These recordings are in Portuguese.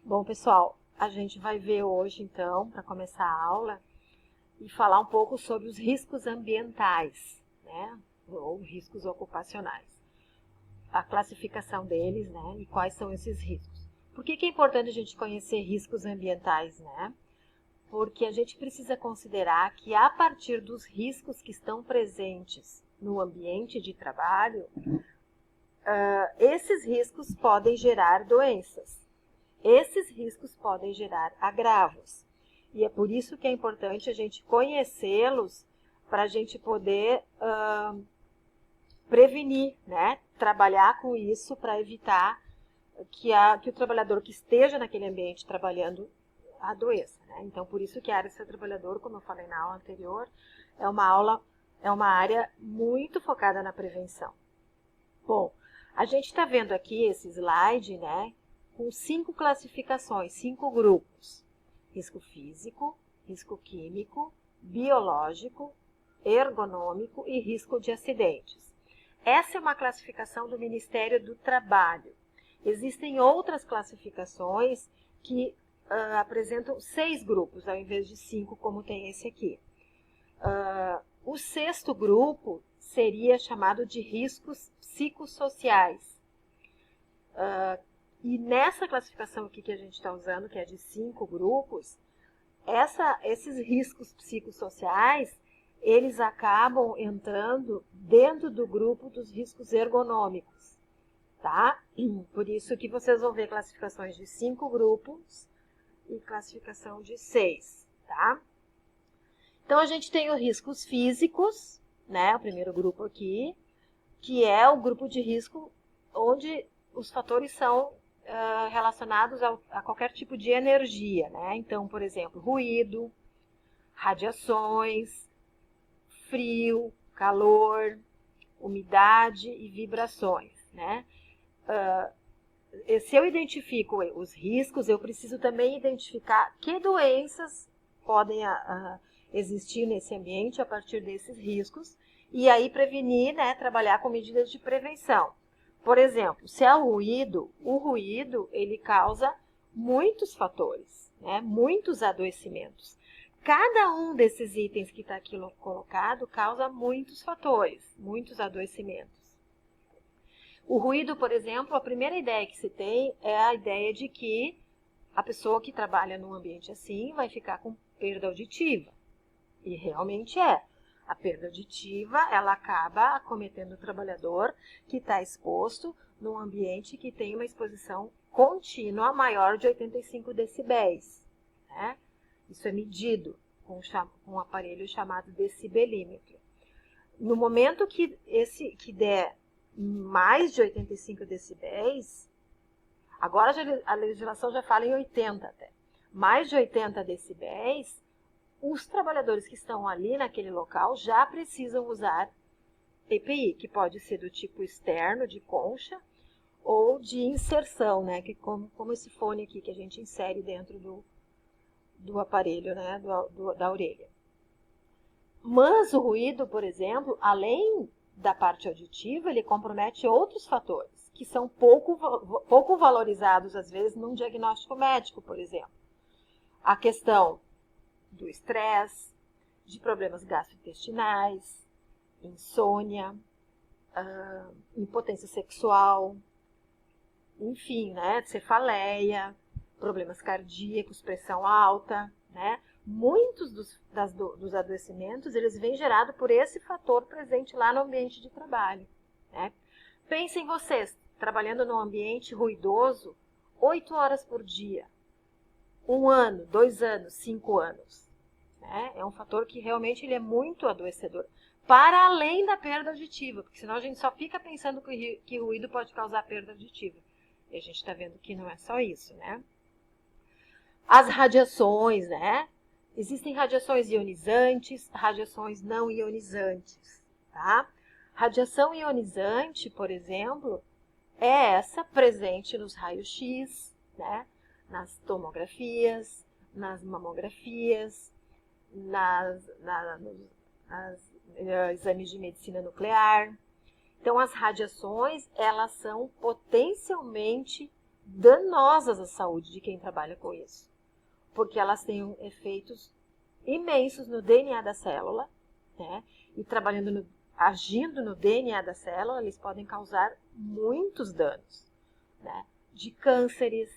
Bom, pessoal, a gente vai ver hoje, então, para começar a aula, e falar um pouco sobre os riscos ambientais, né? Ou riscos ocupacionais. A classificação deles, né? E quais são esses riscos. Por que é importante a gente conhecer riscos ambientais, né? Porque a gente precisa considerar que a partir dos riscos que estão presentes no ambiente de trabalho, esses riscos podem gerar doenças. Esses riscos podem gerar agravos. E é por isso que é importante a gente conhecê-los para a gente poder prevenir, né? Trabalhar com isso para evitar que o trabalhador que esteja naquele ambiente trabalhando adoeça, né? Então, por isso que a área de ser trabalhador, como eu falei na aula anterior, é uma área muito focada na prevenção. Bom, a gente está vendo aqui esse slide, né? Com 5 classificações, 5 grupos: risco físico, risco químico, biológico, ergonômico e risco de acidentes. Essa é uma classificação do Ministério do Trabalho. Existem outras classificações que apresentam 6 grupos, ao invés de 5, como tem esse aqui. O 6º grupo seria chamado de riscos psicossociais. E nessa classificação aqui que a gente está usando, que é de 5 grupos, esses riscos psicossociais, eles acabam entrando dentro do grupo dos riscos ergonômicos, tá? Por isso que vocês vão ver classificações de 5 grupos e classificação de 6, tá? Então, a gente tem os riscos físicos, né? O primeiro grupo aqui, que é o grupo de risco onde os fatores são relacionados a qualquer tipo de energia, né? Então, por exemplo, ruído, radiações, frio, calor, umidade e vibrações, né? Se eu identifico os riscos, eu preciso também identificar que doenças podem existir nesse ambiente a partir desses riscos e aí prevenir, né? Trabalhar com medidas de prevenção. Por exemplo, se é o ruído ele causa muitos fatores, né? Muitos adoecimentos. Cada um desses itens que está aqui colocado causa muitos fatores, muitos adoecimentos. O ruído, por exemplo, a primeira ideia que se tem é a ideia de que a pessoa que trabalha num ambiente assim vai ficar com perda auditiva. E realmente é. A perda auditiva, ela acaba acometendo o trabalhador que está exposto num ambiente que tem uma exposição contínua maior de 85 decibéis. Né? Isso é medido com um aparelho chamado decibelímetro. No momento que der mais de 85 decibéis, agora a legislação já fala em 80 até. Mais de 80 decibéis, os trabalhadores que estão ali naquele local já precisam usar EPI, que pode ser do tipo externo, de concha, ou de inserção, né? Que como esse fone aqui que a gente insere dentro do aparelho, né? Da orelha. Mas o ruído, por exemplo, além da parte auditiva, ele compromete outros fatores, que são pouco valorizados, às vezes, num diagnóstico médico, por exemplo. A questão do estresse, de problemas gastrointestinais, insônia, impotência sexual, enfim, né, cefaleia, problemas cardíacos, pressão alta, né? Muitos dos adoecimentos, eles vêm gerados por esse fator presente lá no ambiente de trabalho, né? Pensem vocês, trabalhando num ambiente ruidoso, 8 horas por dia, 1 ano, 2 anos, 5 anos. Né? É um fator que realmente ele é muito adoecedor, para além da perda auditiva, porque senão a gente só fica pensando que o ruído pode causar perda auditiva. E a gente está vendo que não é só isso, né? As radiações, né? Existem radiações ionizantes, radiações não ionizantes, tá? Radiação ionizante, por exemplo, é essa presente nos raios-x, né? Nas tomografias, nas mamografias, nos exames de medicina nuclear. Então, as radiações, elas são potencialmente danosas à saúde de quem trabalha com isso, porque elas têm efeitos imensos no DNA da célula, né? E agindo no DNA da célula, eles podem causar muitos danos, né? De cânceres,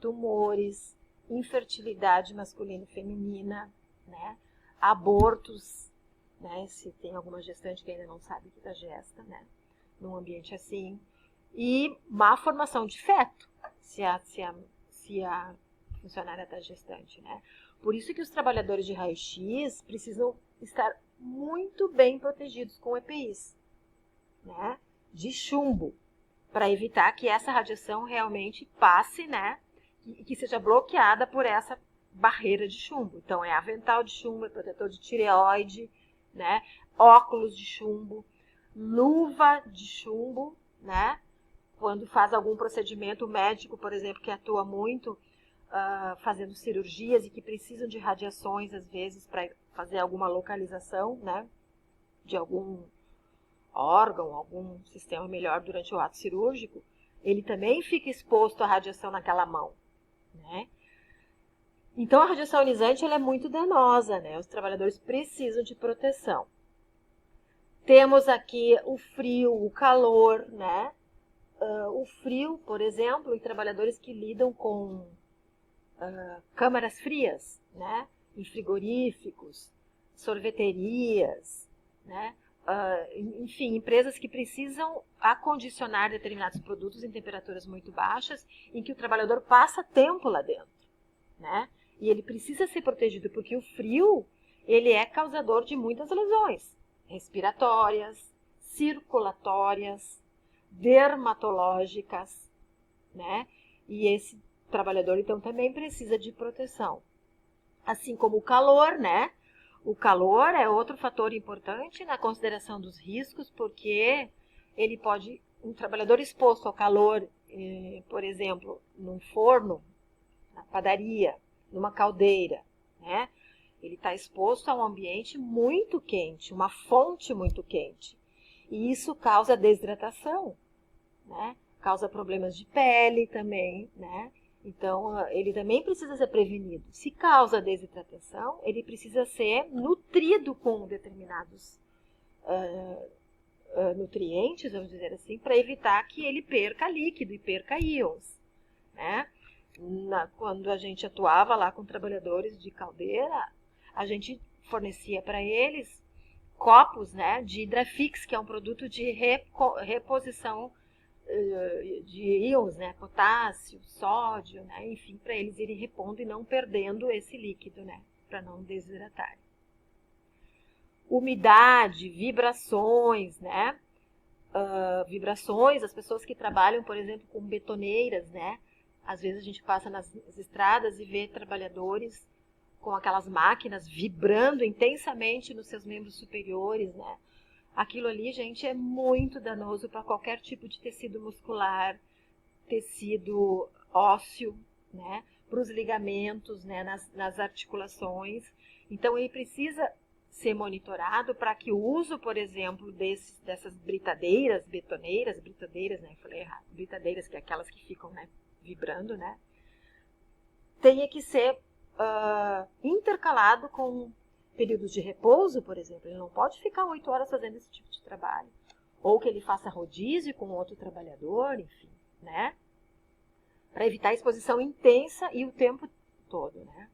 tumores, infertilidade masculina e feminina, né? Abortos, né? Se tem alguma gestante que ainda não sabe que está gesta, né? Num ambiente assim. E má formação de feto, se a funcionária está gestante, né? Por isso que os trabalhadores de raio-x precisam estar muito bem protegidos com EPIs, né? De chumbo, para evitar que essa radiação realmente passe, né? E que seja bloqueada por essa barreira de chumbo. Então, é avental de chumbo, é protetor de tireoide, né? Óculos de chumbo, luva de chumbo, né? Quando faz algum procedimento médico, por exemplo, que atua muito fazendo cirurgias e que precisam de radiações, às vezes, para fazer alguma localização, né? De algum órgão, algum sistema melhor durante o ato cirúrgico, ele também fica exposto à radiação naquela mão, né? Então, a radiação ionizante ela é muito danosa, né? Os trabalhadores precisam de proteção. Temos aqui o frio, o calor, né? O frio, por exemplo, em trabalhadores que lidam com câmaras frias, né? Em frigoríficos, sorveterias, né? Enfim, empresas que precisam acondicionar determinados produtos em temperaturas muito baixas, em que o trabalhador passa tempo lá dentro, né? E ele precisa ser protegido, porque o frio, ele é causador de muitas lesões respiratórias, circulatórias, dermatológicas, né? E esse trabalhador, então, também precisa de proteção. Assim como o calor, né? O calor é outro fator importante na consideração dos riscos, porque ele pode, um trabalhador exposto ao calor, por exemplo, num forno, na padaria, numa caldeira, né? Ele está exposto a um ambiente muito quente, uma fonte muito quente. E isso causa desidratação, né? Causa problemas de pele também, né? Então, ele também precisa ser prevenido. Se causa desidratação, ele precisa ser nutrido com determinados nutrientes, vamos dizer assim, para evitar que ele perca líquido e perca íons, né? Quando a gente atuava lá com trabalhadores de caldeira, a gente fornecia para eles copos, né, de Hidrafix, que é um produto de reposição de íons, né, potássio, sódio, né, enfim, para eles irem repondo e não perdendo esse líquido, né, para não desidratar. Umidade, vibrações, né, vibrações, as pessoas que trabalham, por exemplo, com betoneiras, né, às vezes a gente passa nas estradas e vê trabalhadores com aquelas máquinas vibrando intensamente nos seus membros superiores, né? Aquilo ali, gente, é muito danoso para qualquer tipo de tecido muscular, tecido ósseo, né? Para os ligamentos, né? Nas articulações. Então, ele precisa ser monitorado para que o uso, por exemplo, dessas britadeiras, britadeiras, né? Falei errado, britadeiras, que é aquelas que ficam, né, vibrando, né? Tenha que ser intercalado com períodos de repouso, por exemplo. Ele não pode ficar 8 horas fazendo esse tipo de trabalho. Ou que ele faça rodízio com outro trabalhador, enfim, né? Para evitar a exposição intensa e o tempo todo, né?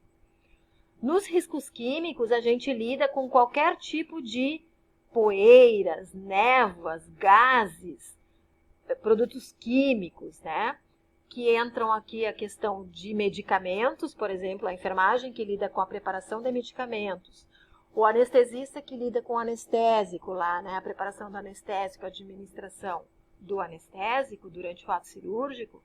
Nos riscos químicos, a gente lida com qualquer tipo de poeiras, névoas, gases, produtos químicos, né? Que entram aqui a questão de medicamentos, por exemplo, a enfermagem que lida com a preparação de medicamentos, o anestesista que lida com o anestésico lá, né, a preparação do anestésico, a administração do anestésico durante o ato cirúrgico.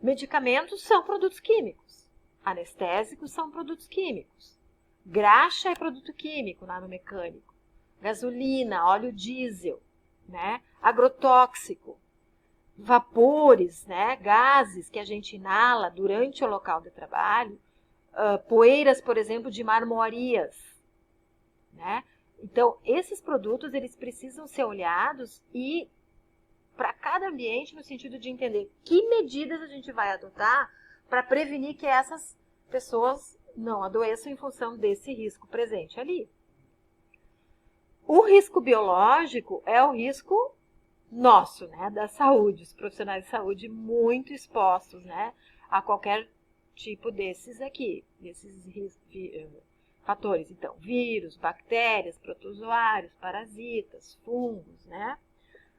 Medicamentos são produtos químicos, anestésicos são produtos químicos, graxa é produto químico, nanomecânico, gasolina, óleo diesel, né, agrotóxico, vapores, né, gases que a gente inala durante o local de trabalho, poeiras, por exemplo, de marmoarias, né? Então, esses produtos eles precisam ser olhados e para cada ambiente, no sentido de entender que medidas a gente vai adotar para prevenir que essas pessoas não adoeçam em função desse risco presente ali. O risco biológico é o risco nosso, né, da saúde, os profissionais de saúde muito expostos, né, a qualquer tipo desses aqui, fatores. Então, vírus, bactérias, protozoários, parasitas, fungos, né?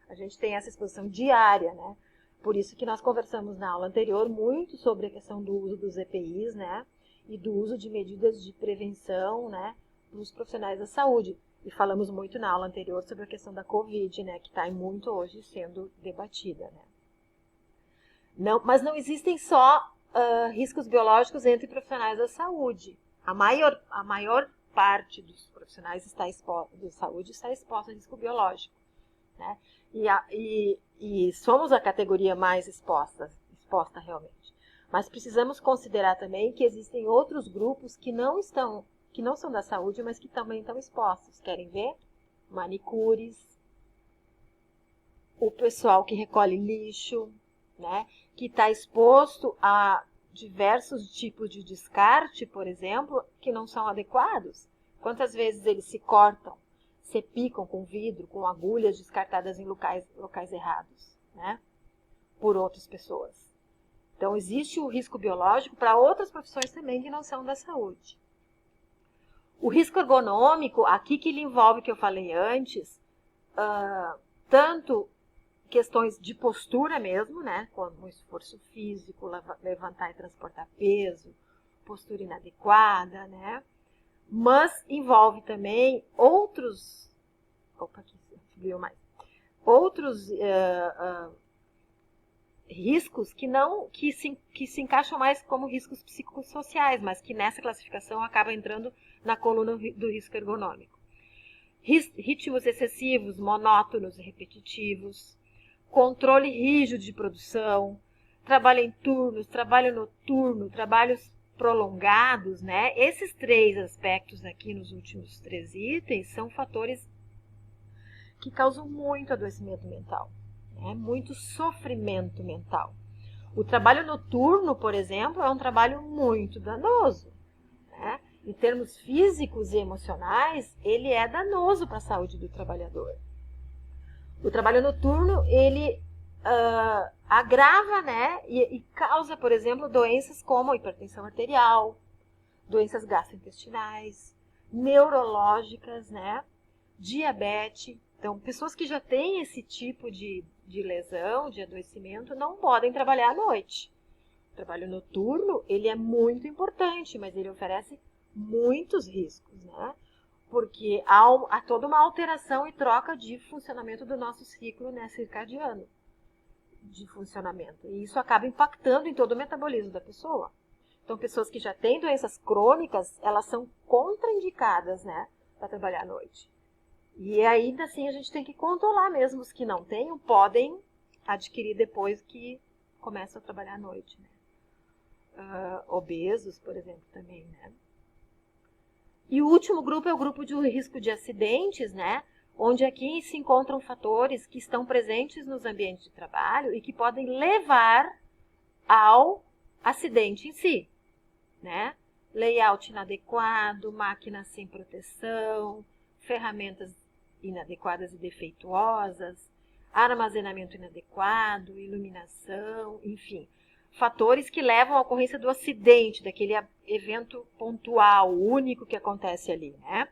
A gente tem essa exposição diária, né? Por isso que nós conversamos na aula anterior muito sobre a questão do uso dos EPIs, né? E do uso de medidas de prevenção, né, nos profissionais da saúde. E falamos muito na aula anterior sobre a questão da Covid, né, que está muito hoje sendo debatida, né? Não, mas não existem só riscos biológicos entre profissionais da saúde. A maior parte dos profissionais de saúde está exposta a risco biológico, né? E somos a categoria mais exposta realmente. Mas precisamos considerar também que existem outros grupos que não são da saúde, mas que também estão expostos. Querem ver? Manicures, o pessoal que recolhe lixo, né? Que está exposto a diversos tipos de descarte, por exemplo, que não são adequados. Quantas vezes eles se cortam, se picam com vidro, com agulhas descartadas em locais errados, né? Por outras pessoas. Então, existe o risco biológico para outras profissões também que não são da saúde. O risco ergonômico, aqui que ele envolve o que eu falei antes, tanto questões de postura mesmo, né, como esforço físico, levantar e transportar peso, postura inadequada, né, mas envolve também outros riscos que se encaixam mais como riscos psicossociais, mas que nessa classificação acaba entrando na coluna do risco ergonômico. Ritmos excessivos, monótonos e repetitivos, controle rígido de produção, trabalho em turnos, trabalho noturno, trabalhos prolongados, né? Esses 3 aspectos aqui nos últimos 3 itens são fatores que causam muito adoecimento mental, né? Muito sofrimento mental. O trabalho noturno, por exemplo, é um trabalho muito danoso, né? Em termos físicos e emocionais, ele é danoso para a saúde do trabalhador. O trabalho noturno, ele agrava, né, e causa, por exemplo, doenças como hipertensão arterial, doenças gastrointestinais, neurológicas, né, diabetes. Então, pessoas que já têm esse tipo de lesão, de adoecimento, não podem trabalhar à noite. O trabalho noturno, ele é muito importante, mas ele oferece muitos riscos, né? Porque há toda uma alteração e troca de funcionamento do nosso ciclo, né, circadiano de funcionamento. E isso acaba impactando em todo o metabolismo da pessoa. Então, pessoas que já têm doenças crônicas, elas são contraindicadas, né, para trabalhar à noite. E ainda assim a gente tem que controlar mesmo. Os que não tenham podem adquirir depois que começam a trabalhar à noite, né? Obesos, por exemplo, também, né? E o último grupo é o grupo de risco de acidentes, né? Onde aqui se encontram fatores que estão presentes nos ambientes de trabalho e que podem levar ao acidente em si, né? Layout inadequado, máquinas sem proteção, ferramentas inadequadas e defeituosas, armazenamento inadequado, iluminação, enfim. Fatores que levam à ocorrência do acidente, daquele evento pontual, único que acontece ali, né?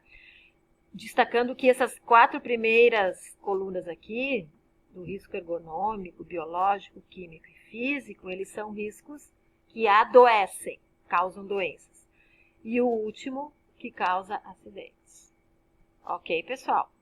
Destacando que essas 4 primeiras colunas aqui, do risco ergonômico, biológico, químico e físico, eles são riscos que adoecem, causam doenças. E o último, que causa acidentes. Ok, pessoal?